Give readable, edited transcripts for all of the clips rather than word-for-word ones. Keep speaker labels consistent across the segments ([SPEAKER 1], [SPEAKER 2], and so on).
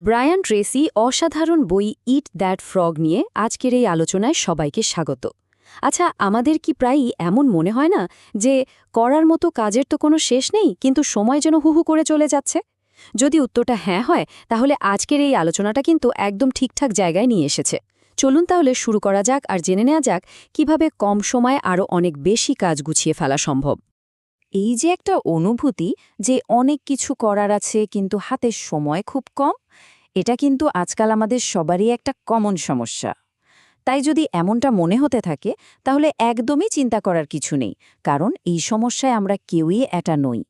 [SPEAKER 1] Brian Tracey অসাধারণ বই ইট that frog নিয়ে আজকের এই আলোচনায় সবাইকে স্বাগত। আচ্ছা, আমাদের কি প্রায়ই এমন মনে হয় না যে করার মতো কাজের তো কোনো শেষ নেই, কিন্তু সময় যেন হুহু করে চলে যাচ্ছে? যদি উত্তরটা হ্যাঁ হয়, তাহলে আজকের এই আলোচনাটা কিন্তু একদম ঠিকঠাক জায়গায় নিয়ে এসেছে। চলুন তাহলে শুরু করা যাক আর জেনে নেওয়া যাক কিভাবে কম সময়ে আরও অনেক বেশি কাজ গুছিয়ে ফেলা সম্ভব।
[SPEAKER 2] এই যে একটা অনুভূতি যে অনেক কিছু করার আছে কিন্তু হাতে সময় খুব কম, এটা কিন্তু আজকাল আমাদের সবারই একটা কমন সমস্যা। তাই যদি এমনটা মনে হতে থাকে, তাহলে একদমই চিন্তা করার কিছু নেই, কারণ এই সমস্যায় আমরা কেউই এটা নই।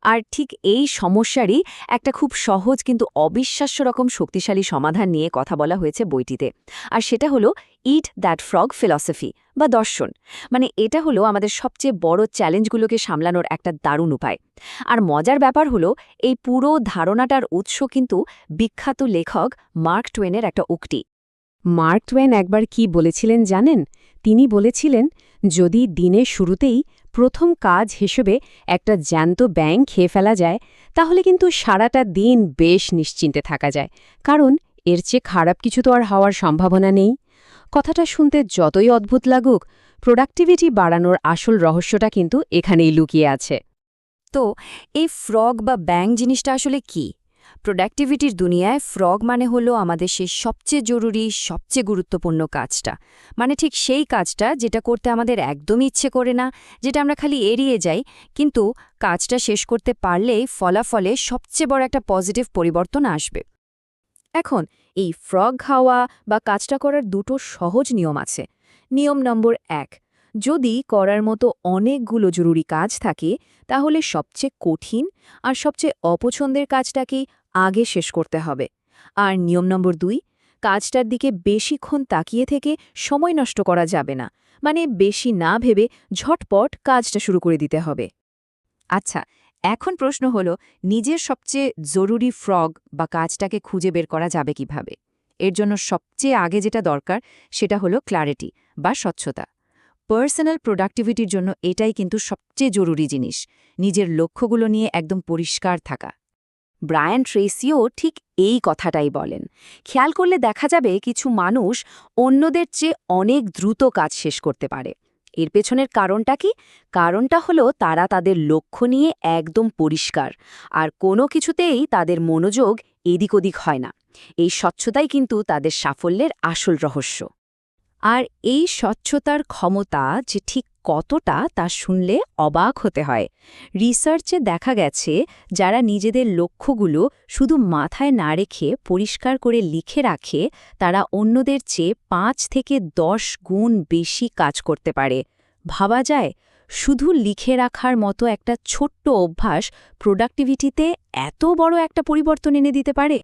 [SPEAKER 1] আর ঠিক এই সমস্যারই একটা খুব সহজ কিন্তু অবিশ্বাস্য রকম শক্তিশালী সমাধান নিয়ে কথা বলা হয়েছে বইটিতে। আর সেটা হলো ইট দ্যাট ফ্রগ ফিলসফি বা দর্শন। মানে এটা হলো আমাদের সবচেয়ে বড় চ্যালেঞ্জগুলোকে সামলানোর একটা দারুণ উপায়। আর মজার ব্যাপার হলো এই পুরো ধারণাটার উৎস কিন্তু বিখ্যাত লেখক মার্ক টুয়েনের একটা উক্তি।
[SPEAKER 3] মার্ক টুয়েন একবার কি বলেছিলেন জানেন? তিনি বলেছিলেন, যদি দিনের শুরুতেই প্রথম কাজ হিসেবে একটা জ্যান্ত ব্যাঙ খেয়ে ফেলা যায়, তাহলে কিন্তু সারাটা দিন বেশ নিশ্চিন্তে থাকা যায়, কারণ এর চেয়ে খারাপ কিছু তো আর হওয়ার সম্ভাবনা নেই। কথাটা শুনতে যতই অদ্ভুত লাগুক, প্রোডাক্টিভিটি বাড়ানোর আসল রহস্যটা কিন্তু এখানেই লুকিয়ে আছে।
[SPEAKER 1] তো এই ফ্রগ বা ব্যাং জিনিসটা আসলে কি? প্রোডাক্টিভিটির দুনিয়ায় ফ্রগ মানে হলো আমাদের সেই সবচেয়ে জরুরি, সবচেয়ে গুরুত্বপূর্ণ কাজটা। মানে ঠিক সেই কাজটা যেটা করতে আমাদের একদমই ইচ্ছে করে না, যেটা আমরা খালি এড়িয়ে যাই, কিন্তু কাজটা শেষ করতে পারলেই ফলাফলে সবচেয়ে বড় একটা পজিটিভ পরিবর্তন আসবে। এখন এই ফ্রগ খাওয়া বা কাজটা করার দুটো সহজ নিয়ম আছে। নিয়ম নম্বর ১, যদি করার মতো অনেকগুলো জরুরি কাজ থাকে, তাহলে সবচেয়ে কঠিন আর সবচেয়ে অপছন্দের কাজটাকেই আগে শেষ করতে হবে। আর নিয়ম নম্বর ২, কাজটার দিকে বেশিক্ষণ তাকিয়ে থেকে সময় নষ্ট করা যাবে না। মানে বেশি না ভেবে ঝটপট কাজটা শুরু করে দিতে হবে। আচ্ছা, এখন প্রশ্ন হলো, নিজের সবচেয়ে জরুরি ফ্রগ বা কাজটাকে খুঁজে বের করা যাবে কিভাবে? এর জন্য সবচেয়ে আগে যেটা দরকার সেটা হলো ক্ল্যারিটি বা স্বচ্ছতা। পার্সোনাল প্রোডাক্টিভিটির জন্য এটাই কিন্তু সবচেয়ে জরুরি জিনিস, নিজের লক্ষ্যগুলো নিয়ে একদম পরিষ্কার থাকা। ব্রায়ান ট্রেসিও ঠিক এই কথাটাই বলেন। খেয়াল করলে দেখা যাবে কিছু মানুষ অন্যদের চেয়ে অনেক দ্রুত কাজ শেষ করতে পারে। এর পেছনের কারণটা কি? কারণটা হলো তারা তাদের লক্ষ্য নিয়ে একদম পরিষ্কার, আর কোনো কিছুতেই তাদের মনোযোগ এদিক ওদিক হয় না। এই স্বচ্ছতাই কিন্তু তাদের সাফল্যের আসল রহস্য। আর এই স্বচ্ছতার ক্ষমতা যে ঠিক কতটা তা শুনলে অবাক হতে হয়। রিসার্চে দেখা গেছে, যারা নিজেদের লক্ষ্যগুলো শুধু মাথায় না রেখে পরিষ্কার করে লিখে রাখে, তারা অন্যদের চেয়ে ৫ থেকে ১০ গুণ বেশি কাজ করতে পারে। ভাবা যায়, শুধু লিখে রাখার মতো একটা ছোট্ট অভ্যাস প্রোডাক্টিভিটিতে এত বড় একটা পরিবর্তন এনে দিতে পারে।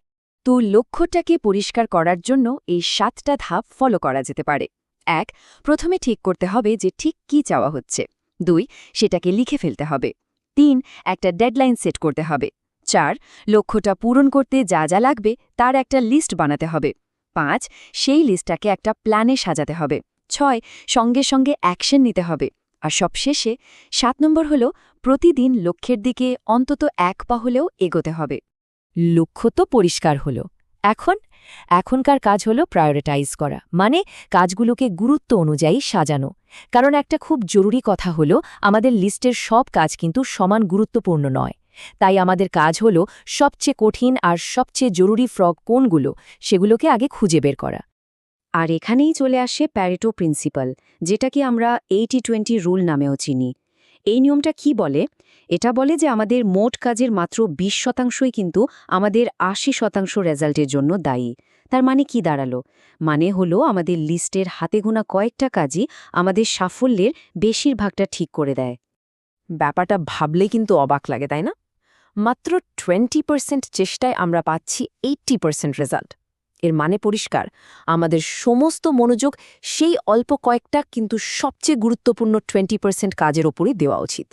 [SPEAKER 1] তো লক্ষ্যটাকে পরিষ্কার করার জন্য এই ৭টা ধাপ ফলো করা যেতে পারে। ১, প্রথমে ঠিক করতে হবে যে ঠিক কী চাওয়া হচ্ছে। ২, সেটাকে লিখে ফেলতে হবে। ৩, একটা ডেডলাইন সেট করতে হবে। ৪, লক্ষ্যটা পূরণ করতে যা যা লাগবে তার একটা লিস্ট বানাতে হবে। ৫, সেই লিস্টটাকে একটা প্ল্যানে সাজাতে হবে। ৬, সঙ্গে সঙ্গে অ্যাকশন নিতে হবে। আর সবশেষে ৭ নম্বর হল, প্রতিদিন লক্ষ্যের দিকে অন্তত ১ পা হলেও এগোতে হবে। লক্ষ্য তো পরিষ্কার হলো। এখনকার কাজ হলো প্রায়োরিটাইজ করা, মানে কাজগুলোকে গুরুত্ব অনুযায়ী সাজানো। কারণ একটা খুব জরুরি কথা হলো, আমাদের লিস্টের সব কাজ কিন্তু সমান গুরুত্বপূর্ণ নয়। তাই আমাদের কাজ হলো সবচেয়ে কঠিন আর সবচেয়ে জরুরি ফ্রগ কোনগুলো, সেগুলোকে আগে খুঁজে বের করা। আর এখানেই চলে আসে প্যারেটো প্রিন্সিপাল, যেটাকে আমরা 80-20 রুল নামেও চিনি। এই নিয়মটা কি বলে? এটা বলে যে আমাদের মোট কাজের মাত্র ২০% কিন্তু আমাদের ৮০% রেজাল্টের জন্য দায়ী। তার মানে কি দাঁড়ালো? মানে হলো, আমাদের লিস্টের হাতে গোনা কয়েকটা কাজই আমাদের সাফল্যের বেশিরভাগটা ঠিক করে দেয়। ব্যাপারটা ভাবলে কিন্তু অবাক লাগে, তাই না? মাত্র 20% চেষ্টায় আমরা পাচ্ছি 80% রেজাল্ট। এর মানে পরিষ্কার, আমাদের সমস্ত মনোযোগ সেই অল্প কয়েকটা কিন্তু সবচেয়ে গুরুত্বপূর্ণ 20% কাজের ওপরই দেওয়া উচিত,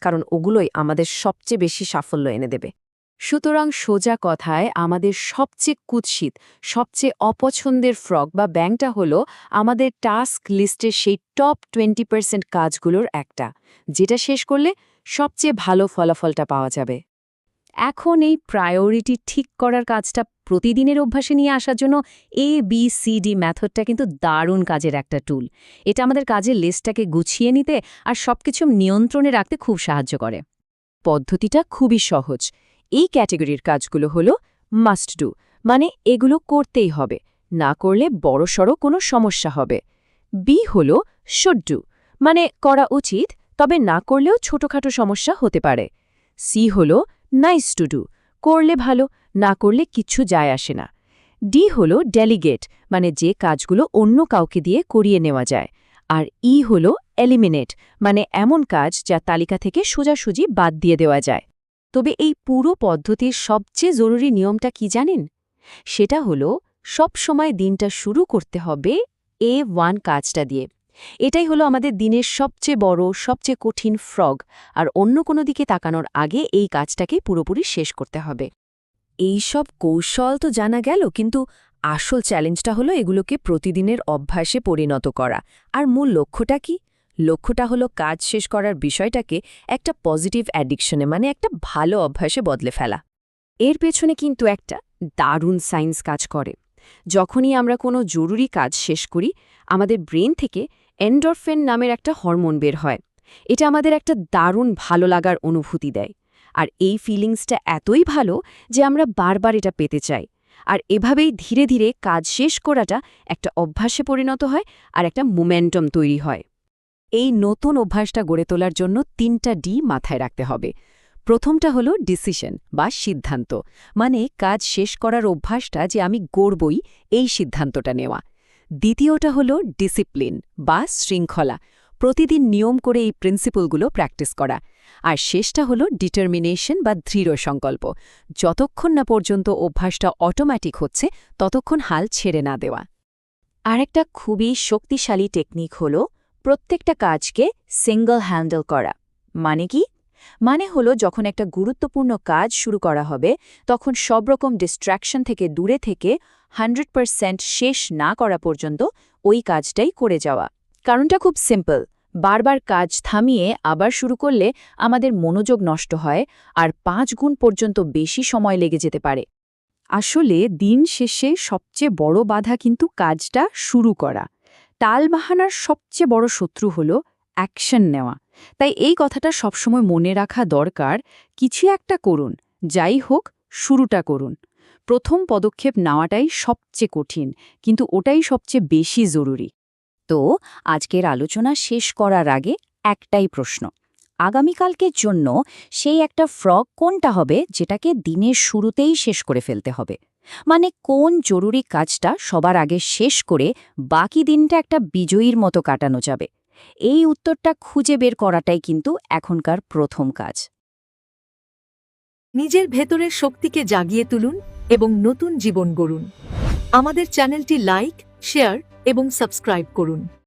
[SPEAKER 1] কারণ ওগুলোই আমাদের সবচেয়ে বেশি সাফল্য এনে দেবে। সুতরাং সোজা কথায়, আমাদের সবচেয়ে কুৎসিত, সবচেয়ে অপছন্দের ফ্রগ বা ব্যাংটা হলো আমাদের টাস্ক লিস্টের সেই টপ 20% কাজগুলোর একটা, যেটা শেষ করলে সবচেয়ে ভালো ফলাফলটা পাওয়া যাবে। এখন এই প্রায়োরিটি ঠিক করার কাজটা
[SPEAKER 3] প্রতিদিনের অভ্যাসে নিয়ে আসার জন্য ABCD মেথডটা কিন্তু দারুণ কাজের একটা টুল। এটা আমাদের কাজের লিস্টটাকে গুছিয়ে নিতে আর সবকিছু নিয়ন্ত্রণে রাখতে খুব সাহায্য করে। পদ্ধতিটা খুবই সহজ। এই ক্যাটেগরির কাজগুলো হলো মাস্ট ডু, মানে এগুলো করতেই হবে, না করলে বড়সড় কোনো সমস্যা হবে। বি হলো শুড ডু, মানে করা উচিত, তবে না করলেও ছোটখাটো সমস্যা হতে পারে। সি হলো নাইস টু ডু, করলে ভালো, না করলে কিচ্ছু যায় আসে না। ডি হলো ডেলিগেট, মানে যে কাজগুলো অন্য কাউকে দিয়ে করিয়ে নেওয়া যায়। আর ই হলো এলিমিনেট, মানে এমন কাজ যা তালিকা থেকে সোজাসুজি বাদ দিয়ে দেওয়া যায়। তবে এই পুরো পদ্ধতির সবচেয়ে জরুরি নিয়মটা কি জানেন? সেটা হলো সব সময় দিনটা শুরু করতে হবে A1 কাজটা দিয়ে। এটাই হলো আমাদের দিনের সবচেয়ে বড়, সবচেয়ে কঠিন ফ্রগ, আর অন্য কোনো দিকে তাকানোর আগে এই কাজটাকে পুরোপুরি শেষ করতে হবে। এই সব কৌশল তো জানা গেল, কিন্তু আসল চ্যালেঞ্জটা হলো এগুলোকে প্রতিদিনের অভ্যাসে পরিণত করা। আর মূল লক্ষ্যটা কি? লক্ষ্যটা হলো কাজ শেষ করার বিষয়টাকে একটা পজিটিভ অ্যাডিকশনে, মানে একটা ভালো অভ্যাসে বদলে ফেলা। এর পেছনে কিন্তু একটা দারুণ সায়েন্স কাজ করে। যখনই আমরা কোনো জরুরি কাজ শেষ করি, আমাদের ব্রেন থেকে এন্ডরফিন নামের একটা হরমোন বের হয়। এটা আমাদের একটা দারুণ ভালো লাগার অনুভূতি দেয়। আর এই ফিলিংসটা এতই ভালো যে আমরা বারবার এটা পেতে চাই। আর এভাবেই ধীরে ধীরে কাজ শেষ করাটা একটা অভ্যাসে পরিণত হয় আর একটা মোমেন্টাম তৈরি হয়। এই নতুন অভ্যাসটা গড়ে তোলার জন্য 3টা ডি মাথায় রাখতে হবে। প্রথমটা হলো ডিসিশন বা সিদ্ধান্ত, মানে কাজ শেষ করার অভ্যাসটা যে আমি গড়বই, এই সিদ্ধান্তটা নেওয়া। দ্বিতীয়টা হলো ডিসিপ্লিন বা শৃঙ্খলা, প্রতিদিন নিয়ম করে এই প্রিন্সিপলগুলো প্র্যাকটিস করা। আর শেষটা হলো ডিটারমিনেশন বা দৃঢ় সংকল্প, যতক্ষণ না পর্যন্ত অভ্যাসটা অটোমেটিক হচ্ছে ততক্ষণ হাল ছেড়ে না দেওয়া। আরেকটা খুবই শক্তিশালী টেকনিক হলো প্রত্যেকটা কাজকে সিঙ্গল হ্যান্ডেল করা। মানে কি? মানে হলো যখন একটা গুরুত্বপূর্ণ কাজ শুরু করা হবে, তখন সব রকম ডিস্ট্র্যাকশন থেকে দূরে থেকে 100% শেষ না করা পর্যন্ত ওই কাজটাই করে যাওয়া। কারণটা খুব সিম্পল, বারবার কাজ থামিয়ে আবার শুরু করলে আমাদের মনোযোগ নষ্ট হয় আর 5 গুণ পর্যন্ত বেশি সময় লেগে যেতে পারে। আসলে দিন শেষে সবচেয়ে বড় বাধা কিন্তু কাজটা শুরু করা। টালবাহানার সবচেয়ে বড় শত্রু হলো অ্যাকশন নেওয়া। তাই এই কথাটা সবসময় মনে রাখা দরকার, কিছু একটা করুন, যাই হোক শুরুটা করুন। প্রথম পদক্ষেপ নেওয়াটাই সবচেয়ে কঠিন, কিন্তু ওটাই সবচেয়ে বেশি জরুরি। তো আজকের আলোচনা শেষ করার আগে একটাই প্রশ্ন, আগামীকালকের জন্য সেই একটা ফ্রগ কোনটা হবে যেটাকে দিনের শুরুতেই শেষ করে ফেলতে হবে? মানে কোন জরুরি কাজটা সবার আগে শেষ করে বাকি দিনটা একটা বিজয়ীর মতো কাটানো যাবে? এই উত্তরটা খুঁজে বের করাটাই কিন্তু এখনকার প্রথম কাজ।
[SPEAKER 4] নিজের ভেতরের শক্তিকে জাগিয়ে তুলুন এবং নতুন জীবন গড়ুন। আমাদের চ্যানেলটি লাইক, শেয়ার এবং সাবস্ক্রাইব করুন।